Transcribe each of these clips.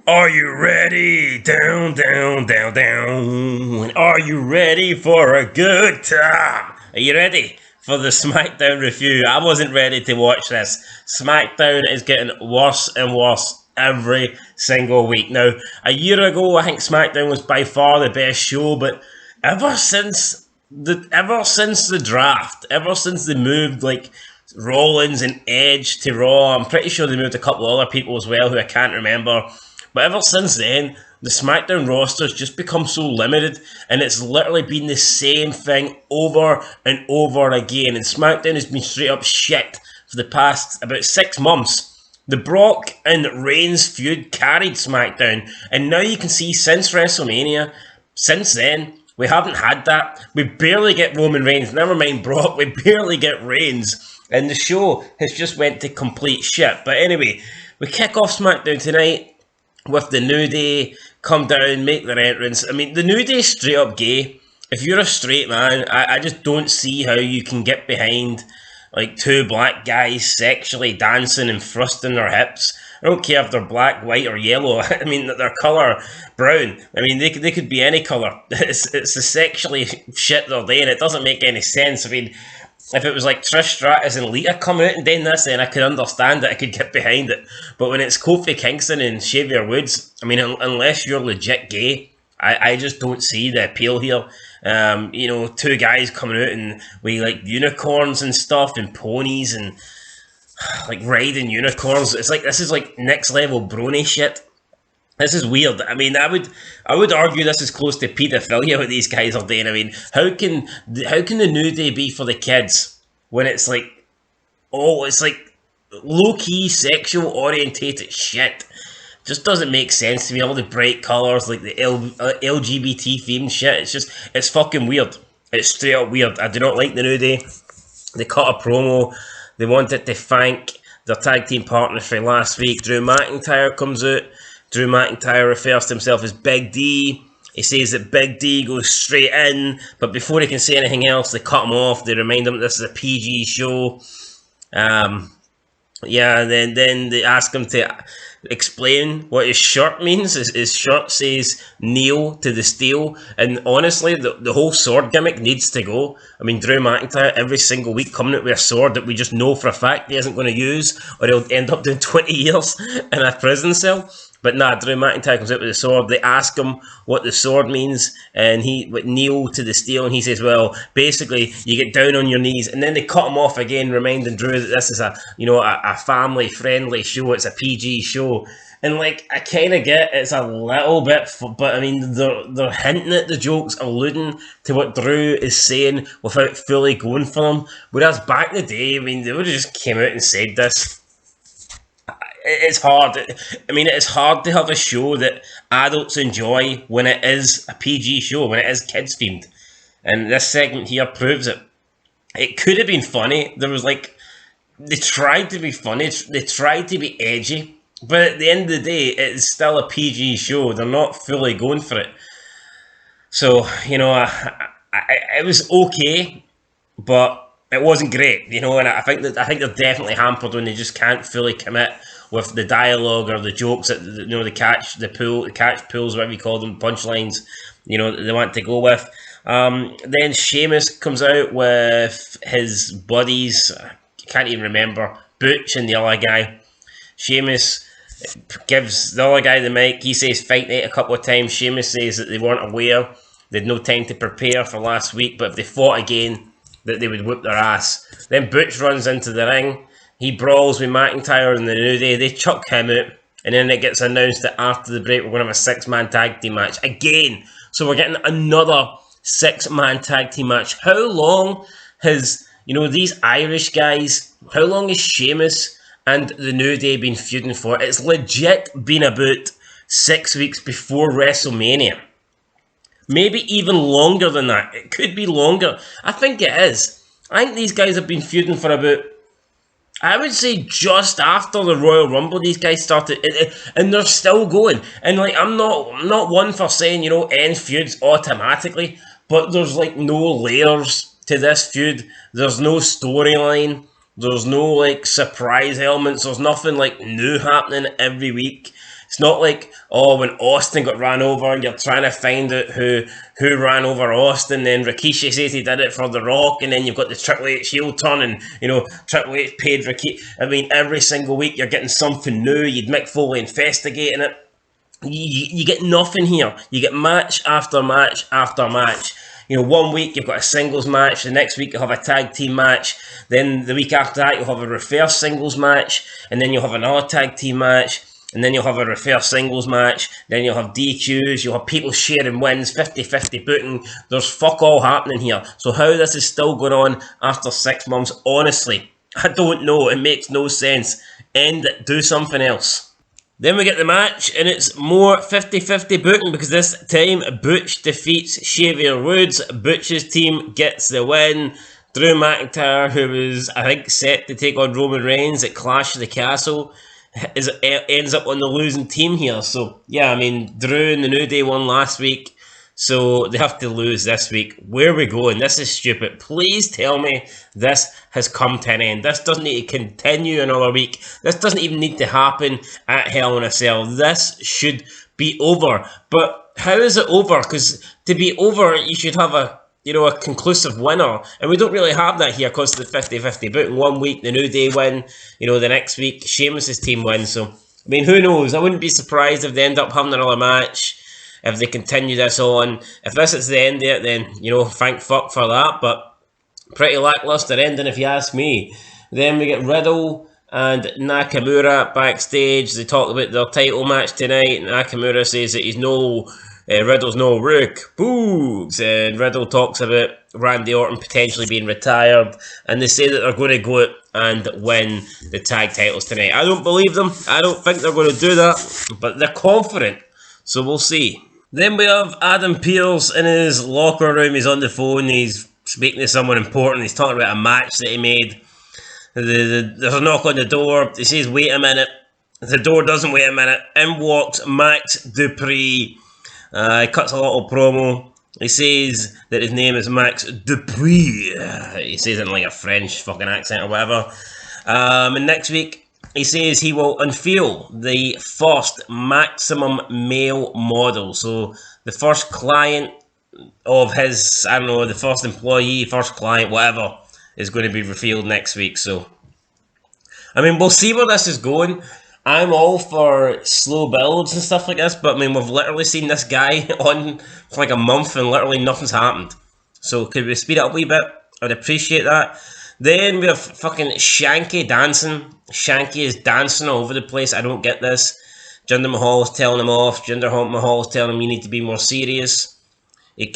Are you ready? Down, down, down, down. Are you ready for a good time? Are you ready for the SmackDown review? I wasn't ready to watch this. SmackDown is getting worse and worse every single week. Now, a year ago, I think SmackDown was by far the best show, but ever since the draft, ever since they moved like Rollins and Edge to Raw, I'm pretty sure they moved a couple of other people as well who I can't remember. But ever since then, the SmackDown roster's just become so limited, and it's literally been the same thing over and over again. And SmackDown has been straight up shit for the past about 6 months. The Brock and Reigns feud carried SmackDown, and now you can see since WrestleMania, since then, we haven't had that. We barely get Roman Reigns, never mind Brock, we barely get Reigns. And the show has just went to complete shit. But anyway, we kick off SmackDown tonight with the New Day come down, make their entrance. I mean, the New Day is straight up gay. If you're a straight man, I just don't see how you can get behind like two black guys sexually dancing and thrusting their hips. I don't care if they're black, white, or yellow. I mean, their colour, brown. I mean, they could be any colour. It's the sexually shit they're doing. It doesn't make any sense. I mean, if it was like Trish Stratus and Lita coming out and doing this, then I could understand it. I could get behind it. But when it's Kofi Kingston and Xavier Woods, I mean, unless you're legit gay, I just don't see the appeal here. Two guys coming out and we like unicorns and stuff and ponies and like riding unicorns. It's like this is like next level brony shit. This is weird. I mean, I would argue this is close to paedophilia what these guys are doing. I mean, how can the New Day be for the kids when it's like, oh, it's like low key sexual orientated shit. Just doesn't make sense to me. All the bright colours, like the LGBT themed shit. It's fucking weird. It's straight up weird. I do not like the New Day. They cut a promo. They wanted to thank their tag team partner for last week. Drew McIntyre comes out. Drew McIntyre refers to himself as Big D. He says that Big D goes straight in, but before he can say anything else, they cut him off. They remind him that this is a PG show. Then they ask him to explain what his shirt means. His shirt says "kneel to the steel," and honestly, the whole sword gimmick needs to go. I mean, Drew McIntyre every single week coming out with a sword that we just know for a fact he isn't going to use, or he'll end up doing 20 years in a prison cell. But nah, Drew McIntyre comes out with a sword. They ask him what the sword means, and he would kneel to the steel, and he says, well, basically, you get down on your knees, and then they cut him off again, reminding Drew that this is a family-friendly show, it's a PG show. And, like, I kind of get it's a little bit, but, I mean, they're hinting at the jokes, alluding to what Drew is saying without fully going for them. Whereas back in the day, I mean, they would have just came out and said this. It's hard. I mean, it's hard to have a show that adults enjoy when it is a PG show, when it is kids themed. And this segment here proves it. It could have been funny. They tried to be funny. They tried to be edgy. But at the end of the day, it's still a PG show. They're not fully going for it. So, it was okay, but it wasn't great, and I think they're definitely hampered when they just can't fully commit with the dialogue or the jokes that the catch pulls, whatever you call them, punchlines, they want to go with. Then Sheamus comes out with his buddies. I can't even remember, Butch and the other guy. Sheamus gives the other guy the mic. He says fight night a couple of times. Sheamus says that they weren't aware. They had no time to prepare for last week, but if they fought again, that they would whip their ass. Then Butch runs into the ring. He brawls with McIntyre and the New Day. They chuck him out. And then it gets announced that after the break, we're going to have a 6-man tag team match again. So we're getting another 6-man tag team match. How long has, these Irish guys, how long has Sheamus and the New Day been feuding for? It's legit been about 6 weeks before WrestleMania. Maybe even longer than that. It could be longer. I think it is. I think these guys have been feuding for about, I would say, just after the Royal Rumble. These guys started, and they're still going. And like, I'm not one for saying end feuds automatically, but there's like no layers to this feud. There's no storyline. There's no like surprise elements. There's nothing like new happening every week. It's not like, oh, when Austin got ran over and you're trying to find out who ran over Austin, then Rikishi says he did it for The Rock, and then you've got the Triple H heel turn, and, Triple H paid Rikishi. I mean, every single week you're getting something new. You'd Mick Foley investigating it. You get nothing here. You get match after match after match. 1 week you've got a singles match, the next week you'll have a tag team match, then the week after that you'll have a reverse singles match, and then you'll have another tag team match, and then you'll have a reverse singles match, then you'll have DQs, you'll have people sharing wins, 50-50 booking. There's fuck all happening here. So how this is still going on after 6 months, honestly, I don't know. It makes no sense. End it. Do something else. Then we get the match, and it's more 50-50 booking, because this time Butch defeats Xavier Woods. Butch's team gets the win. Drew McIntyre, who was, I think, set to take on Roman Reigns at Clash of the Castle, ends up on the losing team here. So, yeah, I mean, Drew and the New Day won last week, so they have to lose this week. Where are we going? This is stupid. Please tell me this has come to an end. This doesn't need to continue another week. This doesn't even need to happen at Hell in a Cell. This should be over. But how is it over? Because to be over, you should have a conclusive winner. And we don't really have that here because of the 50-50 booking. 1 week, the New Day win. The next week, Sheamus' team wins. So, I mean, who knows? I wouldn't be surprised if they end up having another match, if they continue this on. If this is the end of it, then, thank fuck for that. But pretty lackluster ending, if you ask me. Then we get Riddle and Nakamura backstage. They talk about their title match tonight. Nakamura says that Riddle's no Rook. Boogs. And Riddle talks about Randy Orton potentially being retired. And they say that they're going to go out and win the tag titles tonight. I don't believe them. I don't think they're going to do that. But they're confident. So we'll see. Then we have Adam Pearce in his locker room. He's on the phone. He's speaking to someone important. He's talking about a match that he made. There's a knock on the door. He says, wait a minute. The door doesn't wait a minute. In walks Max Dupree. He cuts a little promo. He says that his name is Max Dupree. He says it in like a French fucking accent or whatever. And next week, he says he will unveil the first maximum male model. So the first client of his, I don't know, the first employee, first client, whatever, is going to be revealed next week. So, I mean, we'll see where this is going. I'm all for slow builds and stuff like this, but I mean, we've literally seen this guy on for like a month and literally nothing's happened. So, could we speed it up a wee bit? I'd appreciate that. Then we have fucking Shanky dancing. Shanky is dancing all over the place. I don't get this. Jinder Mahal's telling him off. Jinder Mahal's telling him you need to be more serious.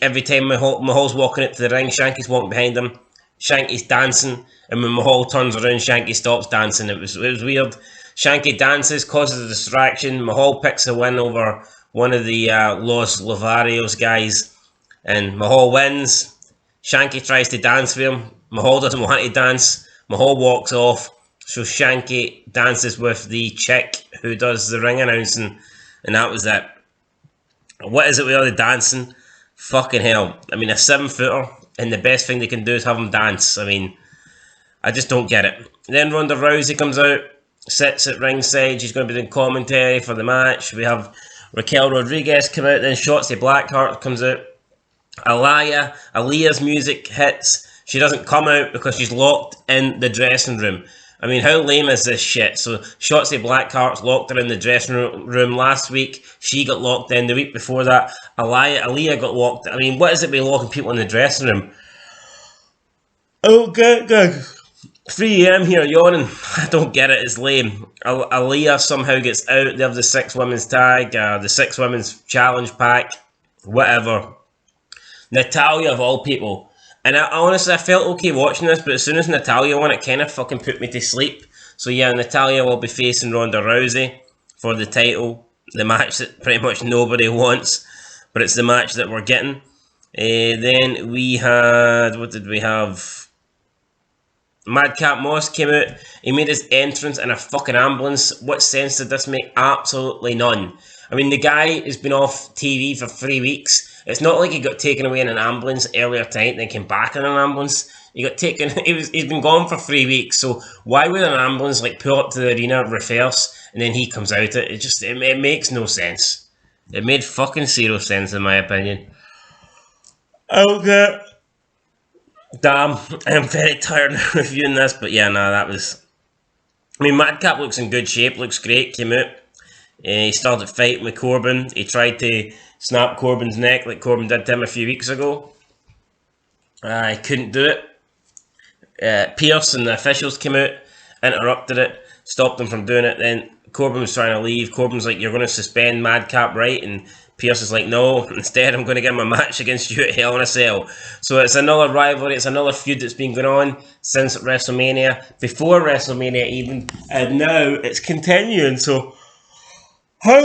Every time Mahal's walking up to the ring, Shanky's walking behind him. Shanky's dancing, and when Mahal turns around, Shanky stops dancing. It was weird. Shanky dances, causes a distraction. Mahal picks a win over one of the Los Lovarios guys, and Mahal wins. Shanky tries to dance with him. Mahal doesn't want to dance. Mahal walks off. So Shanky dances with the chick who does the ring announcing, and that was it. What is it with all the dancing? Fucking hell. I mean, a 7-footer, and the best thing they can do is have him dance. I mean, I just don't get it. Then Ronda Rousey comes out, sits at ringside. She's going to be doing commentary for the match. We have Raquel Rodriguez come out. Then Shotzi Blackheart comes out. Aaliyah's music hits. She doesn't come out because she's locked in the dressing room. I mean, how lame is this shit? So Shotzi Blackheart's locked her in the dressing room last week. She got locked in the week before that. Aaliyah got locked. I mean, what is it with locking people in the dressing room? Oh, good. 3 a.m. here, yawning. I don't get it. It's lame. Aaliyah somehow gets out. They have the 6 women's tag, the 6 women's challenge pack, whatever. Natalya, of all people. And honestly, I felt okay watching this, but as soon as Natalya won, it kind of fucking put me to sleep. So yeah, Natalya will be facing Ronda Rousey for the title. The match that pretty much nobody wants, but it's the match that we're getting. Then we had, what did we have? Madcap Moss came out. He made his entrance in a fucking ambulance. What sense did this make? Absolutely none. I mean, the guy has been off TV for 3 weeks. It's not like he got taken away in an ambulance earlier tonight and then came back in an ambulance. He got taken. He's been gone for 3 weeks. So why would an ambulance like pull up to the arena, reverse, and then he comes out. It makes no sense. It made fucking zero sense in my opinion. Okay. Damn, I'm very tired of reviewing this, but yeah, no, that was. I mean, Madcap looks in good shape, looks great, came out. He started fighting with Corbin. He tried to snap Corbin's neck like Corbin did to him a few weeks ago. He couldn't do it. Pierce and the officials came out, interrupted it, stopped him from doing it. Then Corbin was trying to leave. Corbin's like, "You're going to suspend Madcap, right?" And Pierce is like, "No, instead I'm going to give him a match against you at Hell in a Cell." So it's another rivalry, it's another feud that's been going on since WrestleMania, before WrestleMania even, and now it's continuing. So how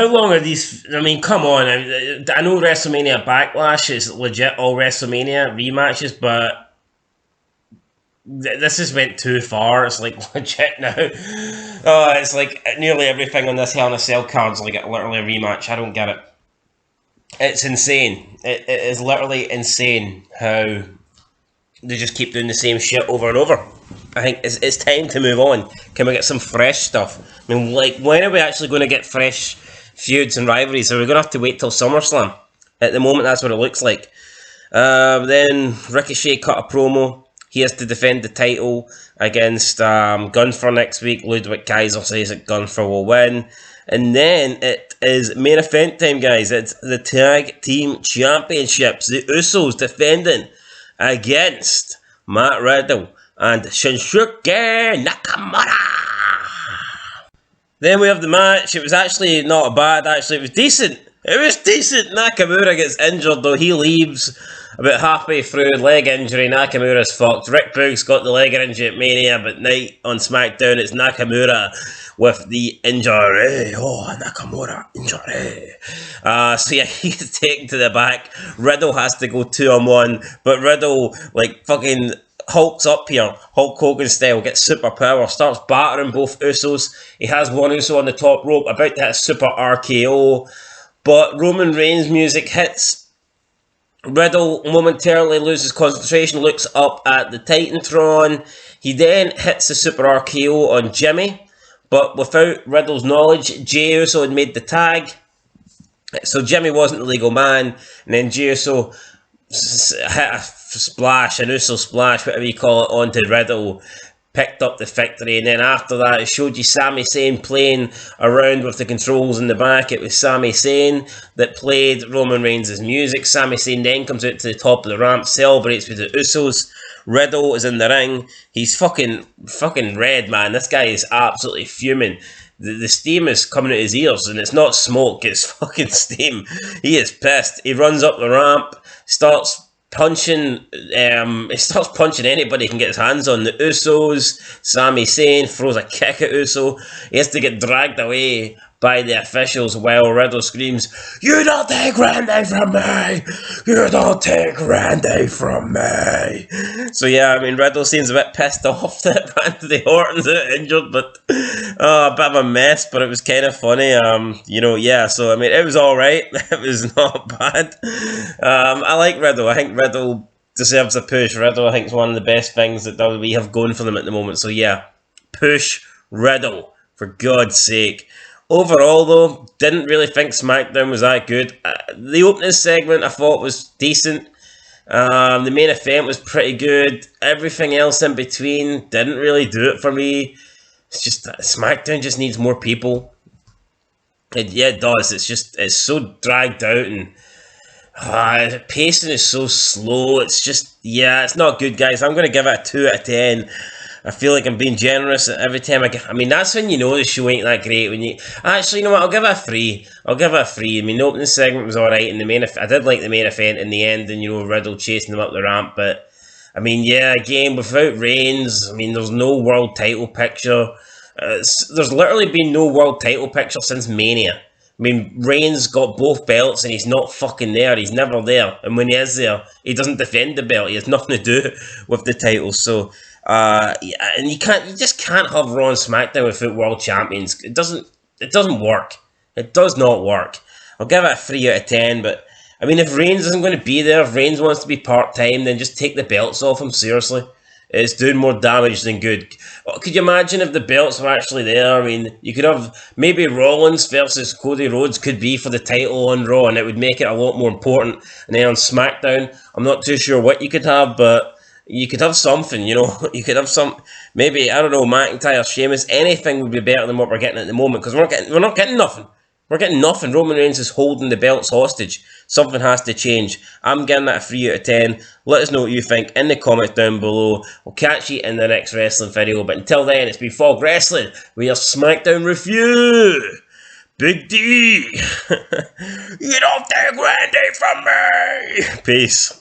long are these? I mean, come on. I know WrestleMania Backlash is legit all WrestleMania rematches, but this has went too far. It's like legit now. It's like nearly everything on this Hell in a Cell card is like literally a rematch. I don't get it. It's insane. It is literally insane how they just keep doing the same shit over and over. I think it's time to move on. Can we get some fresh stuff? I mean, like, when are we actually going to get fresh feuds and rivalries? Are we going to have to wait till SummerSlam? At the moment, that's what it looks like. Then Ricochet cut a promo. He has to defend the title against Gunther next week. Ludwig Kaiser says that Gunther will win. And then it is main event time, guys. It's the Tag Team Championships. The Usos defending against Matt Riddle and Shinsuke Nakamura. Then we have the match. It was actually not bad. Actually, it was decent. Nakamura gets injured, though. He leaves about halfway through, leg injury. Nakamura's fucked. Rick Boogs got the leg injury at Mania, but night on SmackDown, it's Nakamura with the injury. Oh, Nakamura, injury. So yeah, he's taken to the back. Riddle has to go 2-on-1, but Riddle, like, fucking hulks up here, Hulk Hogan style, gets superpower, starts battering both Usos. He has one Uso on the top rope, about to hit a super RKO, but Roman Reigns' music hits. Riddle momentarily loses concentration, looks up at the Titantron. He then hits the super RKO on Jimmy, but without Riddle's knowledge, Jey Uso had made the tag, so Jimmy wasn't the legal man, and then Jey Uso hit a splash, an Uso splash, whatever you call it, onto Riddle, picked up the victory. And then after that, it showed you Sami Zayn playing around with the controls in the back. It was Sami Zayn that played Roman Reigns' music. Sami Zayn then comes out to the top of the ramp, celebrates with the Usos. Riddle is in the ring. He's fucking red, man. This guy is absolutely fuming. The steam is coming out his ears, and it's not smoke, it's fucking steam. He is pissed. He runs up the ramp, starts punching anybody he can get his hands on. The Usos, Sami Zayn throws a kick at Uso. He has to get dragged away by the officials while Riddle screams, "You don't take Randy from me! You don't take Randy from me!" So yeah, I mean, Riddle seems a bit pissed off that Randy Orton's injured, but a bit of a mess, but it was kind of funny. So I mean, it was alright. It was not bad. I like Riddle. I think Riddle deserves a push. Riddle, I think, is one of the best things that WWE have going for them at the moment. So yeah, push Riddle, for God's sake. Overall, though, didn't really think SmackDown was that good. The opening segment I thought was decent. The main event was pretty good. Everything else in between didn't really do it for me. It's just SmackDown just needs more people. It does. It's so dragged out, and the pacing is so slow. It's just, it's not good, guys. I'm going to give it a 2 out of 10. I feel like I'm being generous every time I mean, that's when you know the show ain't that great. When you actually, you know what? I'll give it a 3. I mean, the opening segment was alright, and I did like the main event in the end, and Riddle chasing them up the ramp. But I mean, again, without Reigns, I mean, there's no world title picture. There's literally been no world title picture since Mania. I mean, Reigns got both belts and he's not fucking there. He's never there. And when he is there, he doesn't defend the belt. He has nothing to do with the title. So, and you just can't have Raw and SmackDown without world champions. It doesn't work. It does not work. I'll give it a 3 out of 10, but I mean, if Reigns isn't going to be there, if Reigns wants to be part-time, then just take the belts off him, seriously. It's doing more damage than good. Could you imagine if the belts were actually there? I mean, you could have maybe Rollins versus Cody Rhodes could be for the title on Raw, and it would make it a lot more important. And then on SmackDown, I'm not too sure what you could have, but you could have something, you know. You could have some, maybe, I don't know, McIntyre, Sheamus, anything would be better than what we're getting at the moment, because we're not getting nothing. We're getting nothing. Roman Reigns is holding the belts hostage. Something has to change. I'm giving that a 3 out of 10. Let us know what you think in the comments down below. We'll catch you in the next wrestling video. But until then, it's been Fog Wrestling with your SmackDown review. Big D. You don't take Randy from me. Peace.